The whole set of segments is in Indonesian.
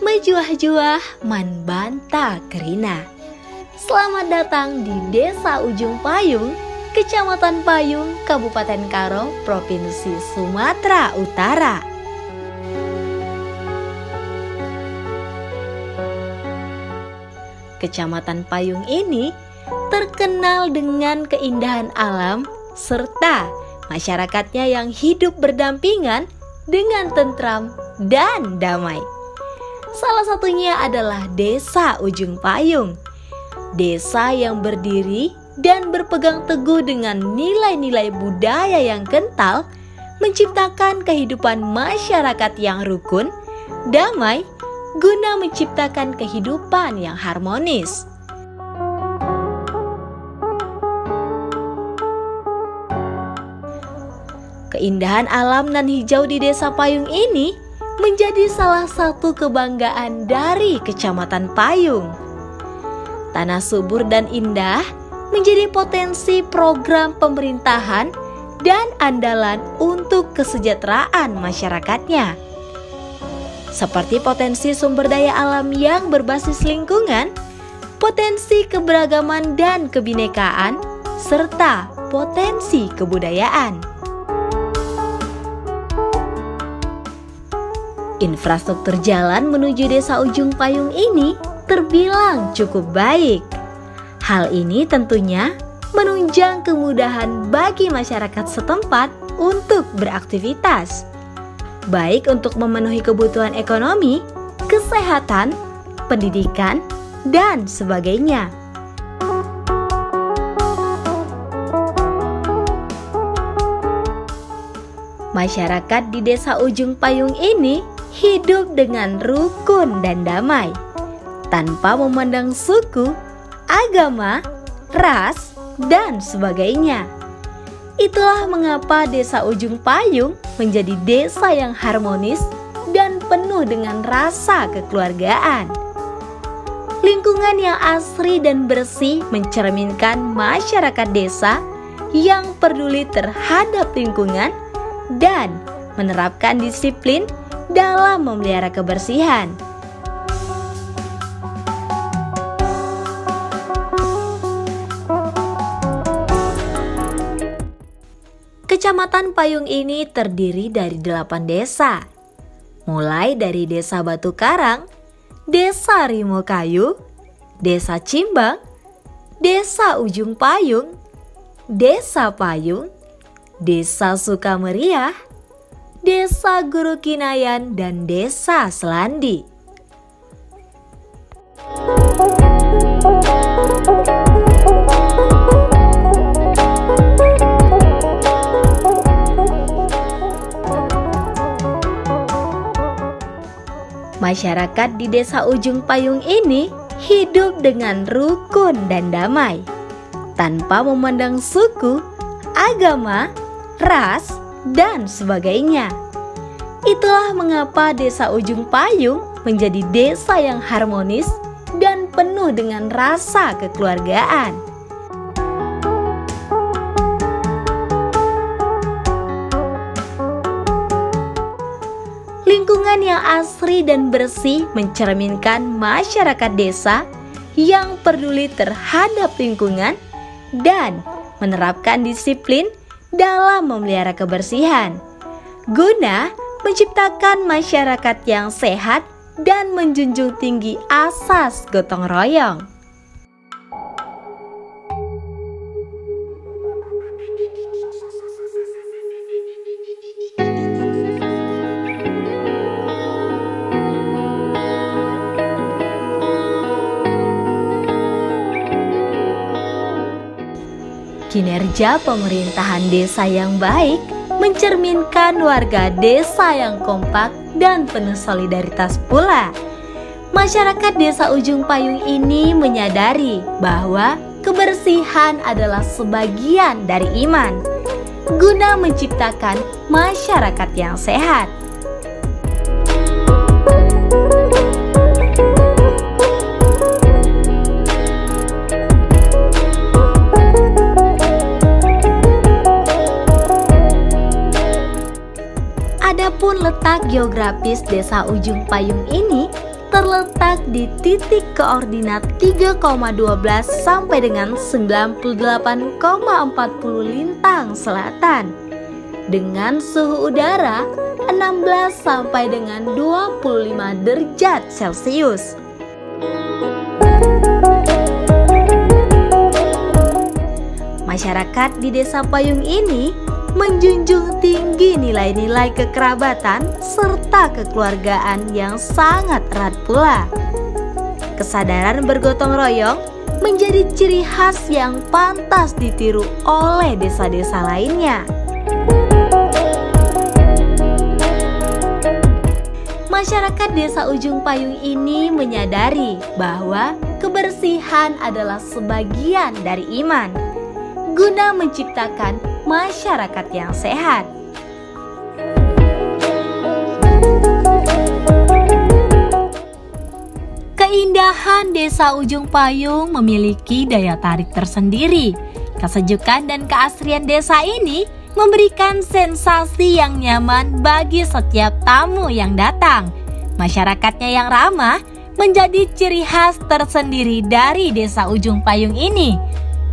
Mejuah-juah manbanta kerina. Selamat datang di Desa Ujung Payung, Kecamatan Payung, Kabupaten Karo, Provinsi Sumatera Utara. Kecamatan Payung ini terkenal dengan keindahan alam serta masyarakatnya yang hidup berdampingan dengan tentram dan damai. Salah satunya adalah Desa Ujung Payung, desa yang berdiri dan berpegang teguh dengan nilai-nilai budaya yang kental, menciptakan kehidupan masyarakat yang rukun, damai, guna menciptakan kehidupan yang harmonis. Keindahan alam nan hijau di Desa Payung ini menjadi salah satu kebanggaan dari Kecamatan Payung. Tanah subur dan indah menjadi potensi program pemerintahan dan andalan untuk kesejahteraan masyarakatnya. Seperti potensi sumber daya alam yang berbasis lingkungan, potensi keberagaman dan kebinekaan, serta potensi kebudayaan. Infrastruktur jalan menuju Desa Ujung Payung ini terbilang cukup baik. Hal ini tentunya menunjang kemudahan bagi masyarakat setempat untuk beraktivitas, baik untuk memenuhi kebutuhan ekonomi, kesehatan, pendidikan, dan sebagainya. Masyarakat di Desa Ujung Payung ini hidup dengan rukun dan damai, tanpa memandang suku, agama, ras, dan sebagainya. Itulah mengapa Desa Ujung Payung menjadi desa yang harmonis dan penuh dengan rasa kekeluargaan. Lingkungan yang asri dan bersih mencerminkan masyarakat desa yang peduli terhadap lingkungan dan menerapkan disiplin dalam memelihara kebersihan. Kecamatan Payung ini terdiri dari 8 desa, mulai dari Desa Batu Karang, Desa Rimokayu, Desa Cimbang, Desa Ujung Payung, Desa Payung, Desa Sukameriah, Desa Guru Kinayan, dan Desa Selandi. Masyarakat di Desa Ujung Payung ini hidup dengan rukun dan damai, tanpa memandang suku, agama, ras, dan sebagainya. Itulah mengapa Desa Ujung Payung menjadi desa yang harmonis dan penuh dengan rasa kekeluargaan. Lingkungan yang asri dan bersih mencerminkan masyarakat desa yang peduli terhadap lingkungan dan menerapkan disiplin dalam memelihara kebersihan, guna menciptakan masyarakat yang sehat dan menjunjung tinggi asas gotong royong. Kinerja pemerintahan desa yang baik mencerminkan warga desa yang kompak dan penuh solidaritas pula. Masyarakat Desa Ujung Payung ini menyadari bahwa kebersihan adalah sebagian dari iman, guna menciptakan masyarakat yang sehat. letak geografis Desa Ujung Payung ini terletak di titik koordinat 3,12 sampai dengan 98,40 lintang selatan dengan suhu udara 16 sampai dengan 25 derajat Celcius. Masyarakat di Desa Payung ini menjunjung tinggi nilai-nilai kekerabatan serta kekeluargaan yang sangat erat pula. Kesadaran bergotong royong menjadi ciri khas yang pantas ditiru oleh desa-desa lainnya. Masyarakat Desa Ujung Payung ini menyadari bahwa kebersihan adalah sebagian dari iman, guna menciptakan masyarakat yang sehat. Keindahan Desa Ujung Payung memiliki daya tarik tersendiri. Kesejukan dan keasrian desa ini memberikan sensasi yang nyaman bagi setiap tamu yang datang. Masyarakatnya yang ramah menjadi ciri khas tersendiri dari Desa Ujung Payung ini.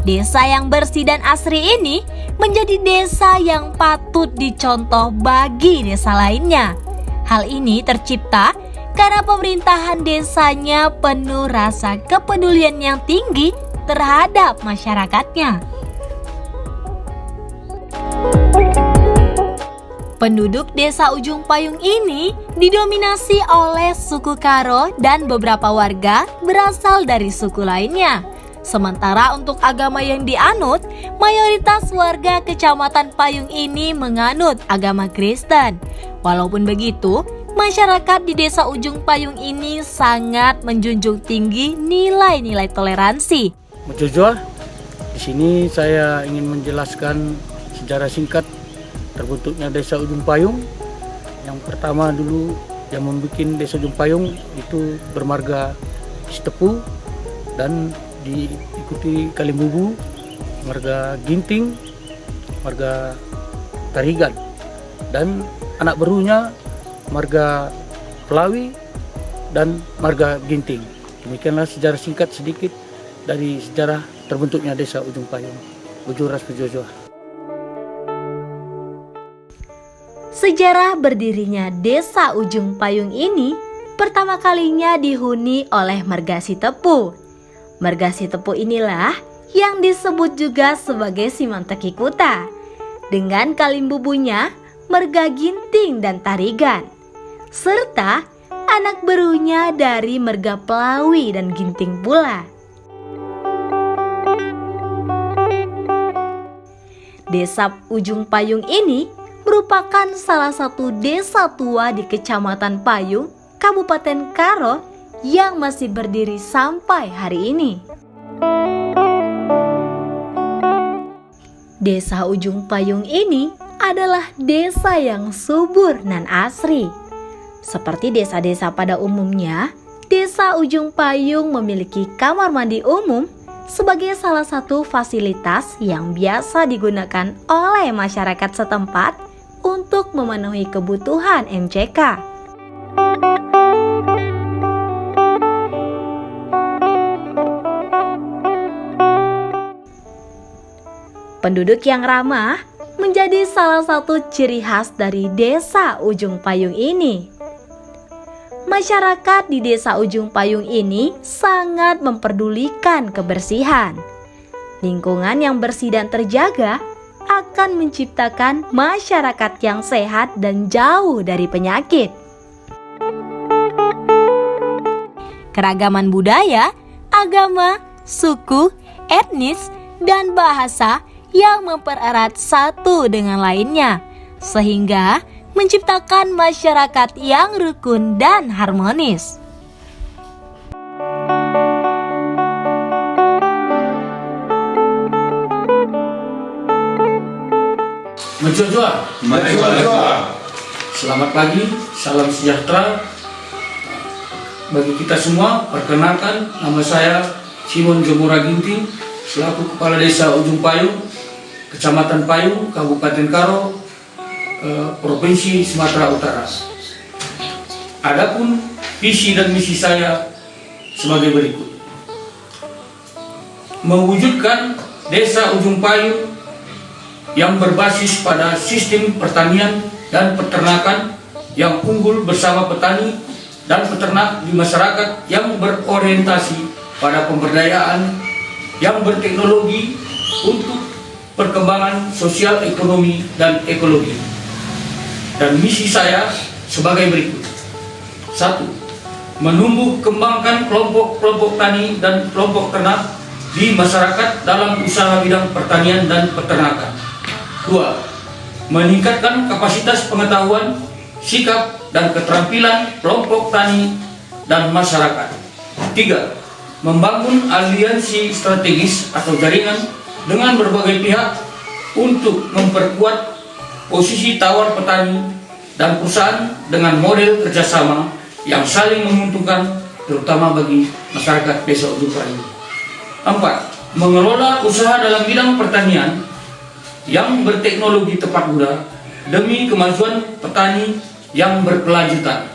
Desa yang bersih dan asri ini menjadi desa yang patut dicontoh bagi desa lainnya. Hal ini tercipta karena pemerintahan desanya penuh rasa kepedulian yang tinggi terhadap masyarakatnya. Penduduk Desa Ujung Payung ini didominasi oleh suku Karo dan beberapa warga berasal dari suku lainnya. Sementara untuk agama yang dianut, mayoritas warga Kecamatan Payung ini menganut agama Kristen. Walaupun begitu, masyarakat di Desa Ujung Payung ini sangat menjunjung tinggi nilai-nilai toleransi. Jojoa, di sini saya ingin menjelaskan sejarah singkat terbentuknya Desa Ujung Payung. Yang pertama dulu yang membuat Desa Ujung Payung itu bermarga Sitepu dan diikuti Kalimbubu, marga Ginting, marga Tarigan, dan anak barunya marga Pelawi dan marga Ginting. Demikianlah sejarah singkat sedikit dari sejarah terbentuknya Desa Ujung Payung. Bujuras Pujojoa. Sejarah berdirinya Desa Ujung Payung ini pertama kalinya dihuni oleh marga Sitepu. Marga Sitepu inilah yang disebut juga sebagai Simanteki Kuta, dengan Kalimbubunya marga Ginting dan Tarigan, serta anak berunya dari marga Pelawi dan Ginting pula. Desa Ujung Payung ini merupakan salah satu desa tua di Kecamatan Payung, Kabupaten Karo yang masih berdiri sampai hari ini. Desa Ujung Payung ini adalah desa yang subur dan asri. Seperti desa-desa pada umumnya, Desa Ujung Payung memiliki kamar mandi umum sebagai salah satu fasilitas yang biasa digunakan oleh masyarakat setempat untuk memenuhi kebutuhan MCK. Penduduk yang ramah menjadi salah satu ciri khas dari Desa Ujung Payung ini. Masyarakat di Desa Ujung Payung ini sangat memperdulikan kebersihan. Lingkungan yang bersih dan terjaga akan menciptakan masyarakat yang sehat dan jauh dari penyakit. Keragaman budaya, agama, suku, etnis, dan bahasa yang mempererat satu dengan lainnya, sehingga menciptakan masyarakat yang rukun dan harmonis. Menjojoa. Selamat pagi, salam sejahtera bagi kita semua. Perkenalkan, nama saya Simon Jomora Ginting, selaku Kepala Desa Ujung Payung, Kecamatan Payung, Kabupaten Karo, Provinsi Sumatera Utara. Adapun visi dan misi saya sebagai berikut: mewujudkan Desa Ujung Payung yang berbasis pada sistem pertanian dan peternakan yang unggul bersama petani dan peternak di masyarakat yang berorientasi pada pemberdayaan yang berteknologi untuk perkembangan sosial, ekonomi, dan ekologi. Dan misi saya sebagai berikut: 1. Menumbuh kembangkan kelompok-kelompok tani dan kelompok ternak di masyarakat dalam usaha bidang pertanian dan peternakan. 2. Meningkatkan kapasitas pengetahuan, sikap, dan keterampilan kelompok tani dan masyarakat. 3. Membangun aliansi strategis atau jaringan dengan berbagai pihak untuk memperkuat posisi tawar petani dan perusahaan dengan model kerjasama yang saling menguntungkan, terutama bagi masyarakat Desa Ujung Payung. 4. Mengelola usaha dalam bidang pertanian yang berteknologi tepat guna demi kemajuan petani yang berkelanjutan.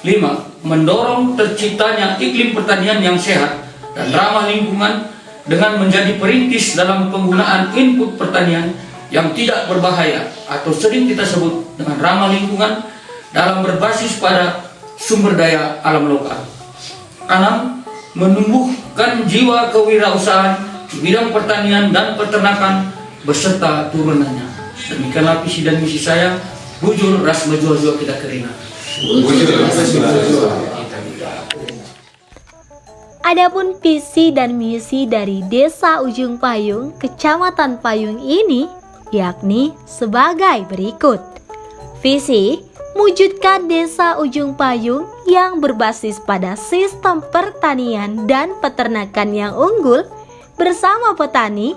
5. Mendorong terciptanya iklim pertanian yang sehat dan ramah lingkungan dengan menjadi perintis dalam penggunaan input pertanian yang tidak berbahaya atau sering kita sebut dengan ramah lingkungan dalam berbasis pada sumber daya alam lokal. 6. Menumbuhkan jiwa kewirausahaan di bidang pertanian dan peternakan beserta turunannya. Demikianlah visi dan misi saya. Bujur ras majua-jua kita kerina. Adapun visi dan misi dari Desa Ujung Payung, Kecamatan Payung ini yakni sebagai berikut. Visi: mewujudkan Desa Ujung Payung yang berbasis pada sistem pertanian dan peternakan yang unggul bersama petani,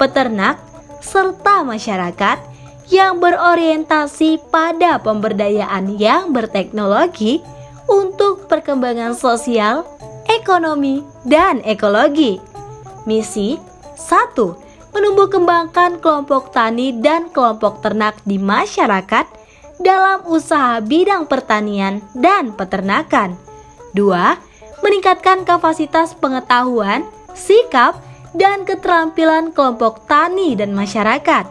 peternak, serta masyarakat yang berorientasi pada pemberdayaan yang berteknologi untuk perkembangan sosial, ekonomi, dan ekologi. Misi: 1. Menumbuh kembangkan kelompok tani dan kelompok ternak di masyarakat dalam usaha bidang pertanian dan peternakan. 2. Meningkatkan kapasitas pengetahuan, sikap, dan keterampilan kelompok tani dan masyarakat.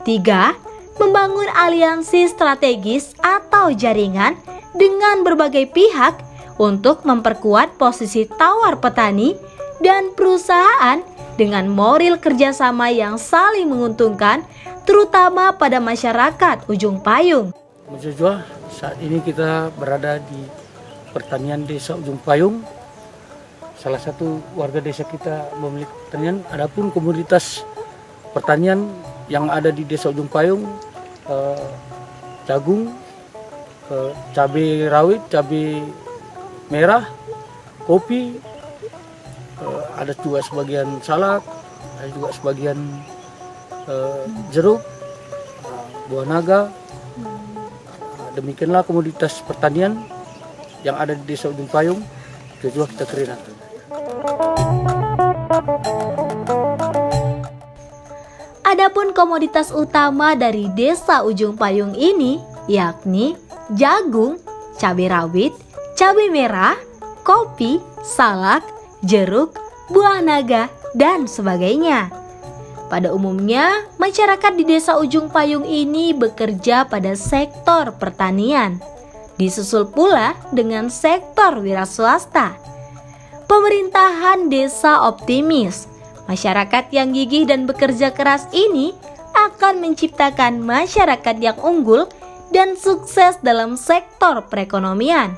3. Membangun aliansi strategis atau jaringan dengan berbagai pihak untuk memperkuat posisi tawar petani dan perusahaan dengan model kerjasama yang saling menguntungkan, terutama pada masyarakat Ujung Payung. Majua, saat ini kita berada di pertanian Desa Ujung Payung. Salah satu warga desa kita memiliki pertanian. Adapun komoditas pertanian yang ada di Desa Ujung Payung, jagung, cabai rawit, cabai merah, kopi, ada juga sebagian salak, ada juga sebagian jeruk, buah naga. Demikianlah komoditas pertanian yang ada di Desa Ujung Payung. Itu juga kita kerina. Adapun komoditas utama dari Desa Ujung Payung ini yakni jagung, cabai rawit, cabai merah, kopi, salak, jeruk, buah naga, dan sebagainya. Pada umumnya, masyarakat di Desa Ujung Payung ini bekerja pada sektor pertanian, disusul pula dengan sektor wira swasta. Pemerintahan desa optimis, masyarakat yang gigih dan bekerja keras ini akan menciptakan masyarakat yang unggul dan sukses dalam sektor perekonomian.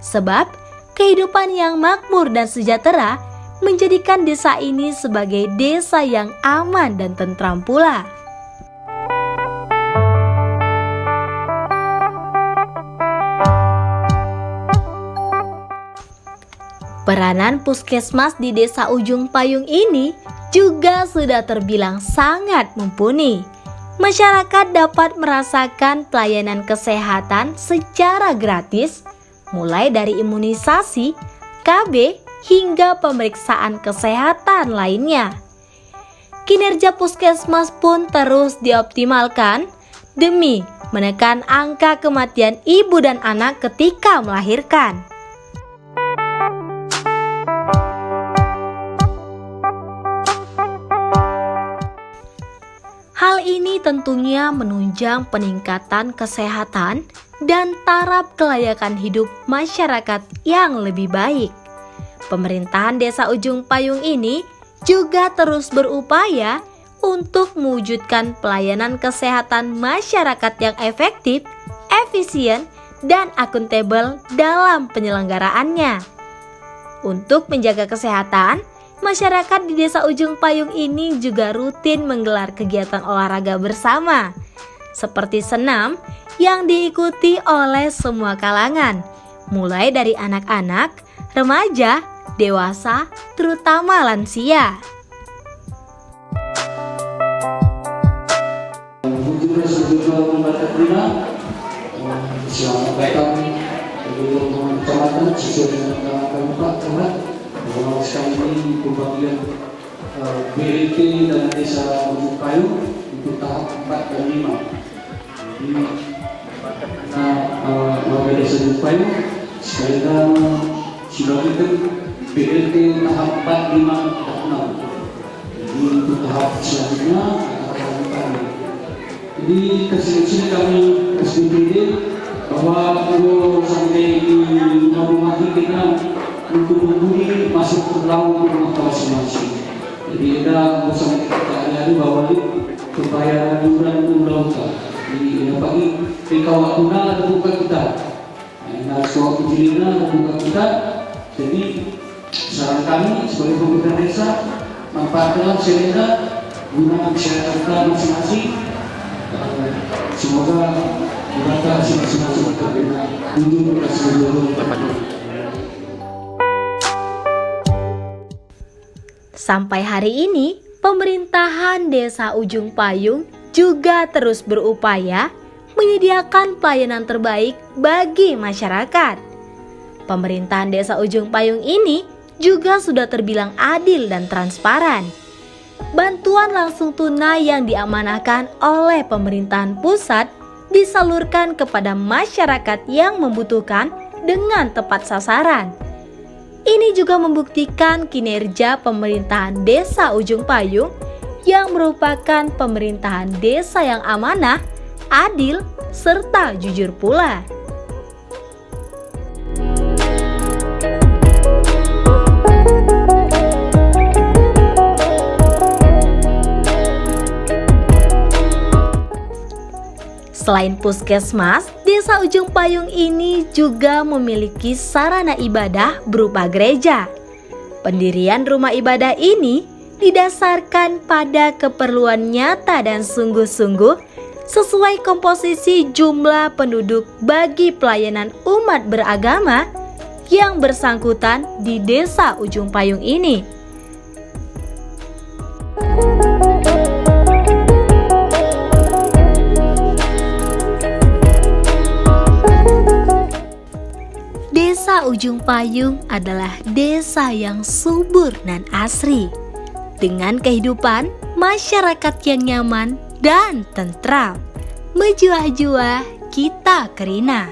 Sebab kehidupan yang makmur dan sejahtera menjadikan desa ini sebagai desa yang aman dan tentram pula. Peranan puskesmas di Desa Ujung Payung ini juga sudah terbilang sangat mumpuni. Masyarakat dapat merasakan pelayanan kesehatan secara gratis, mulai dari imunisasi, KB, hingga pemeriksaan kesehatan lainnya. Kinerja puskesmas pun terus dioptimalkan demi menekan angka kematian ibu dan anak ketika melahirkan. Hal ini tentunya menunjang peningkatan kesehatan dan taraf kelayakan hidup masyarakat yang lebih baik. Pemerintahan Desa Ujung Payung ini juga terus berupaya untuk mewujudkan pelayanan kesehatan masyarakat yang efektif, efisien, dan akuntabel dalam penyelenggaraannya. Untuk menjaga kesehatan, masyarakat di Desa Ujung Payung ini juga rutin menggelar kegiatan olahraga bersama, seperti senam yang diikuti oleh semua kalangan, mulai dari anak-anak, remaja, dewasa, terutama lansia. Sekarang ini pembagian BLT dan Desa Ujung Payung untuk tahap 4 dan 5. Jadi, warga Desa Ujung Payung sekarang sudah kita BLT tahap 4, 5, dan 6. Jadi untuk tahap selanjutnya akan kami. Jadi kesini kami SPPD bahwa sampai di rumah kita untuk membuli masuk ke dalam rumah masing-masing. Jadi ada bersama kita hari-hari bahwa pembayaran iuran undang-undang. Jadi ada pagi PKW tuna ada buka kita. Nah, soal kejadian ada buka kita. Jadi saran kami sebagai pemerintah desa manfaatkan selera guna masyarakat kita masing-masing. Semoga mereka masing-masing terkena kunjung ke seluruh tempat. Sampai hari ini, pemerintahan Desa Ujung Payung juga terus berupaya menyediakan pelayanan terbaik bagi masyarakat. Pemerintahan Desa Ujung Payung ini juga sudah terbilang adil dan transparan. Bantuan langsung tunai yang diamanahkan oleh pemerintahan pusat disalurkan kepada masyarakat yang membutuhkan dengan tepat sasaran. Ini juga membuktikan kinerja pemerintahan Desa Ujung Payung yang merupakan pemerintahan desa yang amanah, adil, serta jujur pula. Selain puskesmas, Desa Ujung Payung ini juga memiliki sarana ibadah berupa gereja. Pendirian rumah ibadah ini didasarkan pada keperluan nyata dan sungguh-sungguh sesuai komposisi jumlah penduduk bagi pelayanan umat beragama yang bersangkutan di Desa Ujung Payung ini. Desa Ujung Payung adalah desa yang subur dan asri, dengan kehidupan masyarakat yang nyaman dan tentram. Menjuah-juah kita kerina.